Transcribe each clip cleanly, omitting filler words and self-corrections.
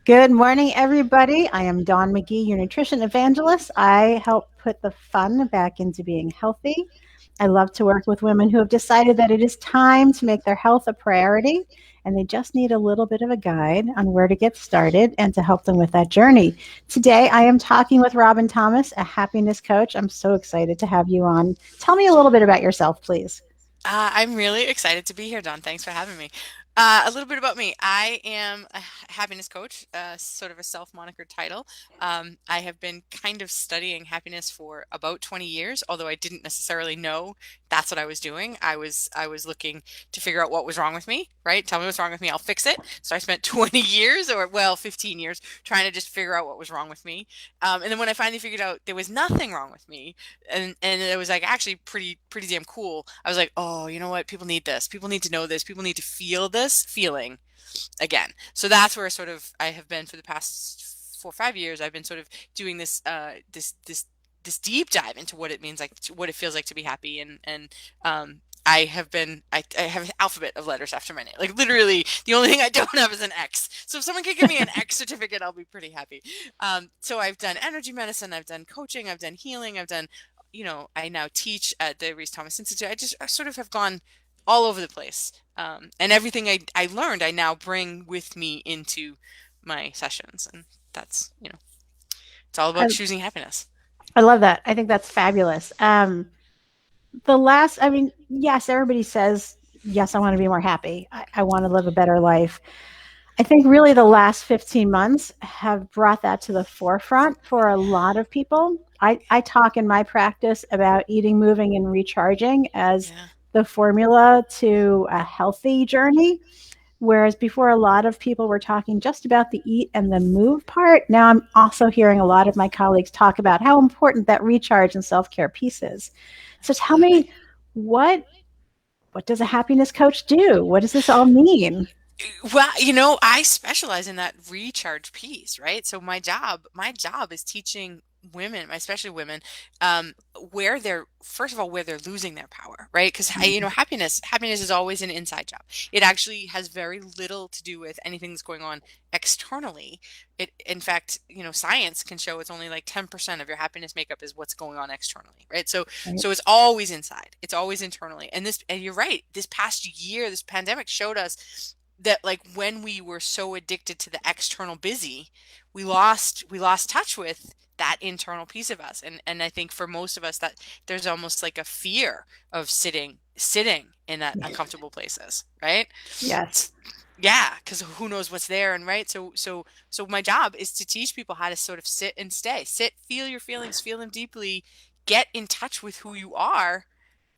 Good morning, everybody. I am Dawn McGee, your nutrition evangelist. I help put the fun back into being healthy. I love to work with women who have decided that it is time to make their health a priority and they just need a little bit of a guide on where to get started and to help them with that journey. Today, I am talking with Robin Thomas, a happiness coach. I'm so excited to have you on. Tell me a little bit about yourself, please. I'm really excited to be here, Don. Thanks for having me. A little bit about me. I am a happiness coach, sort of a self-monikered title. I have been kind of studying happiness for about 20 years, although I didn't necessarily know that's what I was doing. I was looking to figure out what was wrong with me, right? Tell me what's wrong with me, I'll fix it. So I spent 20 years, or well, 15 years, trying to just figure out what was wrong with me. And then when I finally figured out there was nothing wrong with me, and it was like actually pretty damn cool. I was like, oh, you know what? People need this. People need to know this. People need to feel this feeling again. So that's where sort of I have been for the past 4 or 5 years. I've been sort of doing this deep dive into what it means, like what it feels like to be happy, and I have an alphabet of letters after my name. Like literally, the only thing I don't have is an X. So if someone could give me an X certificate, I'll be pretty happy. So I've done energy medicine, I've done coaching, I've done healing, I've done, I now teach at the Reese Thomas Institute. I sort of have gone all over the place. And everything I learned, I now bring with me into my sessions. And that's it's all I, about choosing happiness. I love that. I think that's fabulous. I mean, yes, everybody says, yes, I want to be more happy. I want to live a better life. I think really the last 15 months have brought that to the forefront for a lot of people. I talk in my practice about eating, moving, and recharging as Yeah. the formula to a healthy journey. Whereas before, a lot of people were talking just about the eat and the move part. Now I'm also hearing a lot of my colleagues talk about how important that recharge and self care piece is. So tell Absolutely. me, what what does a happiness coach do? What does this all mean? Well, I specialize in that recharge piece, right? So my job is teaching women, especially women, where they're first of all where they're losing their power, right? Because happiness is always an inside job. It actually has very little to do with anything that's going on externally. In fact, science can show it's only like 10% of your happiness makeup is what's going on externally, right? So Right? so it's always inside. It's always internally. And you're right. This past year, this pandemic showed us that like when we were so addicted to the external busy, we lost touch with that internal piece of us. And I think for most of us that there's almost like a fear of sitting in that uncomfortable places, right? Yes. Yeah, because who knows what's there, and right. So my job is to teach people how to sort of sit and stay. Sit, feel your feelings, feel them deeply, get in touch with who you are,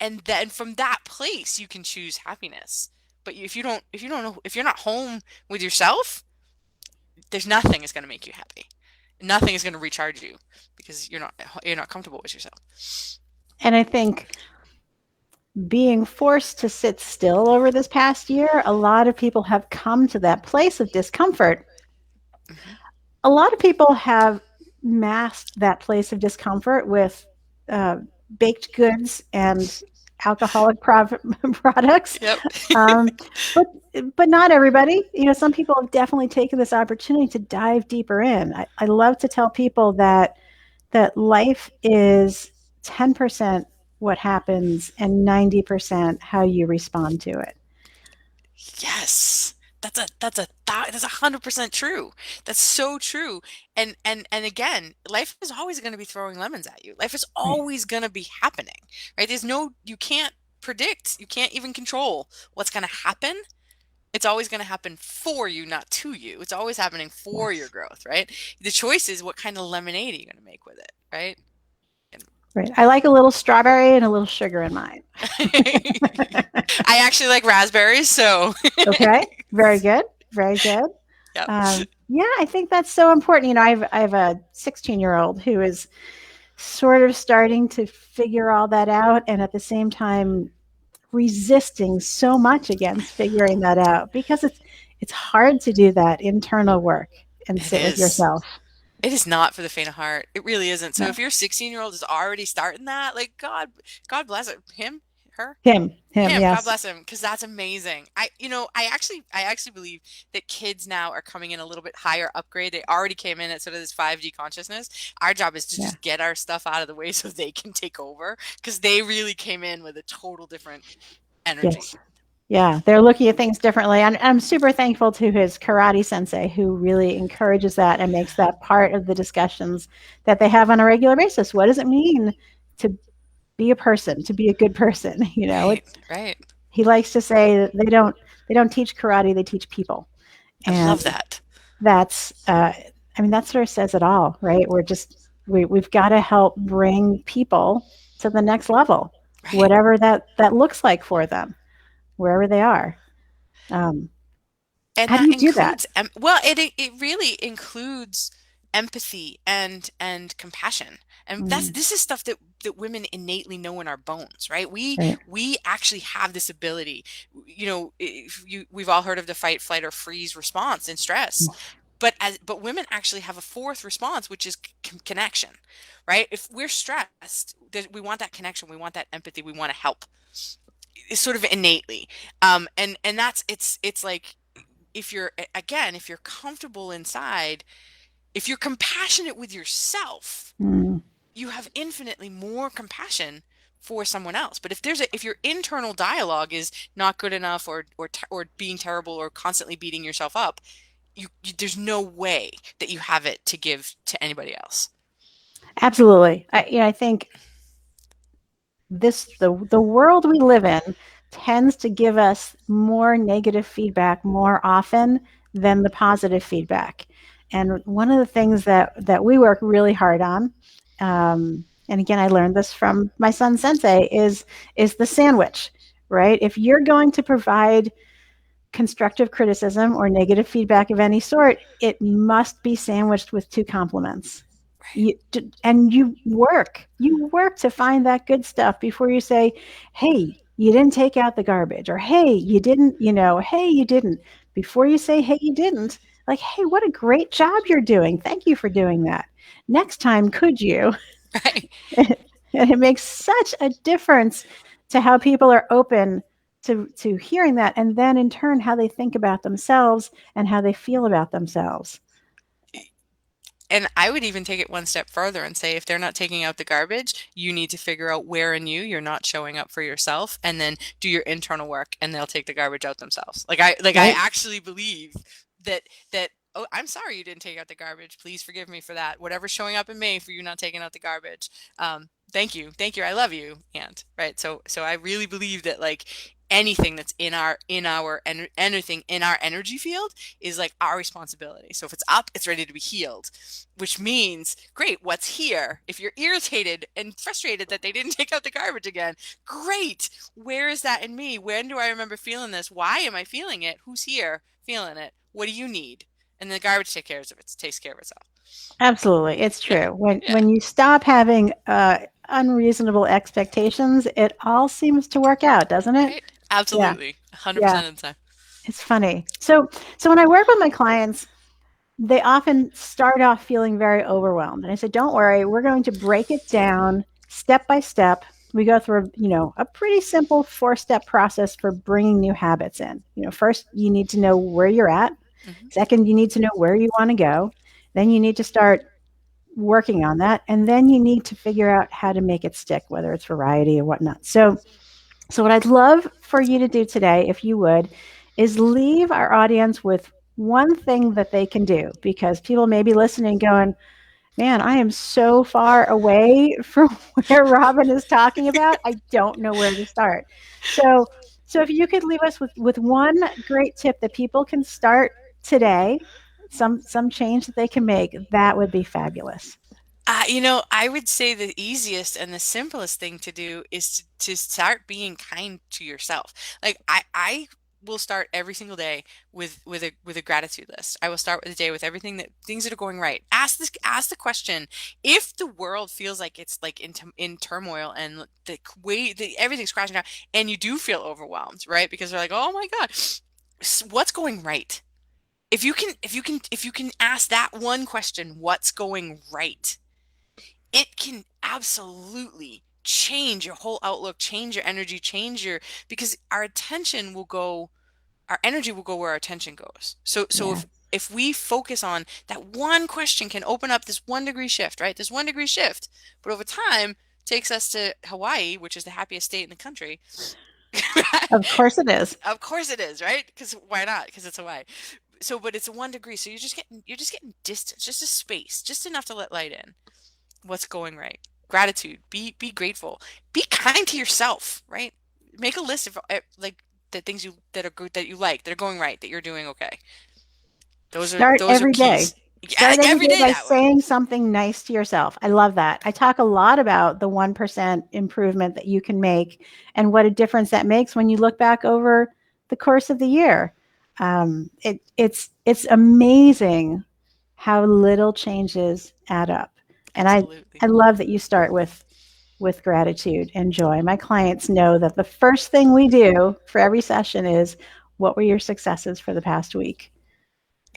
and then from that place you can choose happiness. But if you don't know, if you're not home with yourself, there's nothing is going to make you happy. Nothing is going to recharge you because you're not comfortable with yourself. And I think being forced to sit still over this past year, a lot of people have come to that place of discomfort. Hmm. A lot of people have masked that place of discomfort with uh, baked goods and alcoholic products. Yep. Um, but but not everybody. Some people have definitely taken this opportunity to dive deeper in. I love to tell people that life is 10% what happens and 90% how you respond to it. Yes. That's 100% true. That's so true. And again, life is always going to be throwing lemons at you. Life is Right. always going to be happening, right? You can't predict, you can't even control what's going to happen. It's always going to happen for you, not to you. It's always happening for your Yes. growth, right? The choice is what kind of lemonade are you going to make with it, right? And Right. I like a little strawberry and a little sugar in mine. I actually like raspberries, so Okay. Very good. Very good. yep. Yeah, I think that's so important. I have a 16-year-old who is sort of starting to figure all that out, and at the same time resisting so much against figuring that out because it's hard to do that internal work and It sit with is. yourself. It is not for the faint of heart. It really isn't. So No. if your 16-year-old is already starting that, like God bless it, him, her? Him, Him, God yes. bless him, because that's amazing. I actually believe that kids now are coming in a little bit higher upgrade. They already came in at sort of this 5D consciousness. Our job is to Yeah. just get our stuff out of the way so they can take over, because they really came in with a total different energy. Yes. Yeah, they're looking at things differently. And I'm super thankful to his karate sensei who really encourages that and makes that part of the discussions that they have on a regular basis. What does it mean to be a person, to be a good person? Right, It's right. he likes to say that they don't teach karate, they teach people. I And love that. that's I mean that sort of says it all, right? We've got to help bring people to the next level, Right. whatever that looks like for them, wherever they are. Um, And how do that you do that? includes well, it really includes empathy and compassion. And Mm, this is stuff that women innately know in our bones, right? We right. we actually have this ability. We've all heard of the fight, flight, or freeze response in stress. But women actually have a fourth response, which is connection, right? If we're stressed, we want that connection, we want that empathy, we want to help. It's sort of innately. And it's like, if you're again, if you're comfortable inside, if you're compassionate with yourself, Mm, you have infinitely more compassion for someone else. But if your internal dialogue is not good enough, or being terrible, or constantly beating yourself up, there's no way that you have it to give to anybody else. absolutely. I think the world we live in tends to give us more negative feedback more often than the positive feedback. And one of the things that we work really hard on, and again, I learned this from my son Sensei, is the sandwich, right? If you're going to provide constructive criticism or negative feedback of any sort, it must be sandwiched with two compliments. Right. You work to find that good stuff before you say, hey, you didn't take out the garbage, or hey, you didn't, hey, you didn't. Before you say, hey, you didn't, like, hey, what a great job you're doing. Thank you for doing that. Next time, could you? Right. And it makes such a difference to how people are open to hearing that, and then in turn how they think about themselves and how they feel about themselves. And I would even take it one step further and say, if they're not taking out the garbage, you need to figure out where in you're not showing up for yourself, and then do your internal work, and they'll take the garbage out themselves. I Right. actually believe that oh, I'm sorry you didn't take out the garbage. Please forgive me for that. Whatever's showing up in me for you not taking out the garbage. Thank you. Thank you. I love you. And right. So I really believe that, like, anything that's anything in our energy field is like our responsibility. So if it's up, it's ready to be healed, which means, great, what's here? If you're irritated and frustrated that they didn't take out the garbage again, great. Where is that in me? When do I remember feeling this? Why am I feeling it? Who's here feeling it? What do you need? And the garbage takes care of itself. Absolutely, it's Yeah. true. When Yeah. when you stop having unreasonable expectations, it all seems to work out, doesn't it? Right. Yeah, Absolutely. yeah. 100% of the time. It's funny. So when I work with my clients, they often start off feeling very overwhelmed. And I said, don't worry, we're going to break it down step by step. We go through, a pretty simple 4-step process for bringing new habits in. First, you need to know where you're at. Hmm. Second, you need to know where you want to go. Then you need to start working on that. And then you need to figure out how to make it stick, whether it's variety or whatnot. So what I'd love for you to do today, if you would, is leave our audience with one thing that they can do, because people may be listening going, man, I am so far away from where Robin is talking about. I don't know where to start. So, so if you could leave us with one great tip that people can start today, some change that they can make, that would be fabulous. I would say the easiest and the simplest thing to do is to start being kind to yourself. Like, I will start every single day with a gratitude list. I will start with the day with things that are going right. Ask the question: if the world feels like it's like in turmoil, and everything's crashing down, and you do feel overwhelmed, right? Because they're like, oh my God, what's going right? If you can ask that one question, what's going right? It can absolutely change your whole outlook, change your energy, change your because our energy will go where our attention goes. So Yeah. if we focus on that one question can open up this 1 degree shift, right? This 1 degree shift, but over time takes us to Hawaii, which is the happiest state in the country. Of course it is. Of course it is, right? Because why not? Because it's Hawaii. So, but it's a 1 degree, so you're just getting distance, just a space, just enough to let light in. What's going right? Gratitude. Be grateful. Be kind to yourself, right? Make a list of like the things you that are good that you like that are going right that you're doing okay. Start Those are every day. keys. Yeah, Start every every day day by that way. saying something nice to yourself. I love that. I talk a lot about the 1% improvement that you can make and what a difference that makes when you look back over the course of the year. It's amazing how little changes add up. And I Absolutely. love that you start with gratitude and joy. My clients know that the first thing we do for every session is what were your successes for the past week?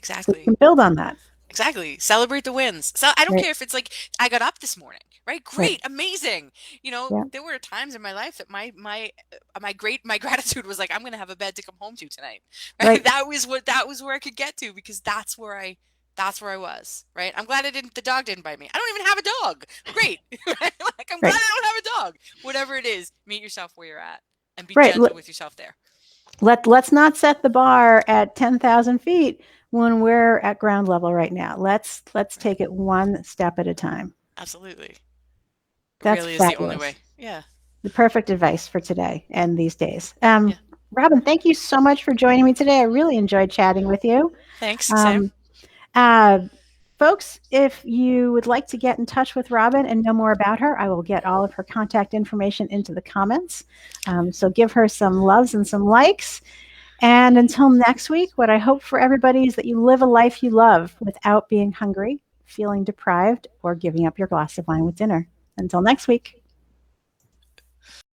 So we Exactly. can build on that. Exactly. Celebrate the wins. So I don't Right. care if it's like I got up this morning, right? Right. Great, amazing. Yeah. There were times in my life that my gratitude was like I'm going to have a bed to come home to tonight. Right? Right. That was where I could get to because that's where I was, right? I'm glad the dog didn't bite me. I don't even have a dog. Great. Right? Like I'm glad Right. I don't have a dog. Whatever it is, meet yourself where you're at and be Right. gentle with yourself there. Let's not set the bar at 10,000 feet when we're at ground level right now. Let's Right. take it one step at a time. Absolutely. It That's really is the only fabulous. way. Yeah. The perfect advice for today and these days. Yeah. Robin, thank you so much for joining me today. I really enjoyed chatting with you. Thanks, Sam. Um, uh, Folks, if you would like to get in touch with Robin and know more about her, I will get all of her contact information into the comments. So give her some loves and some likes. And until next week, what I hope for everybody is that you live a life you love without being hungry, feeling deprived, or giving up your glass of wine with dinner. Until next week.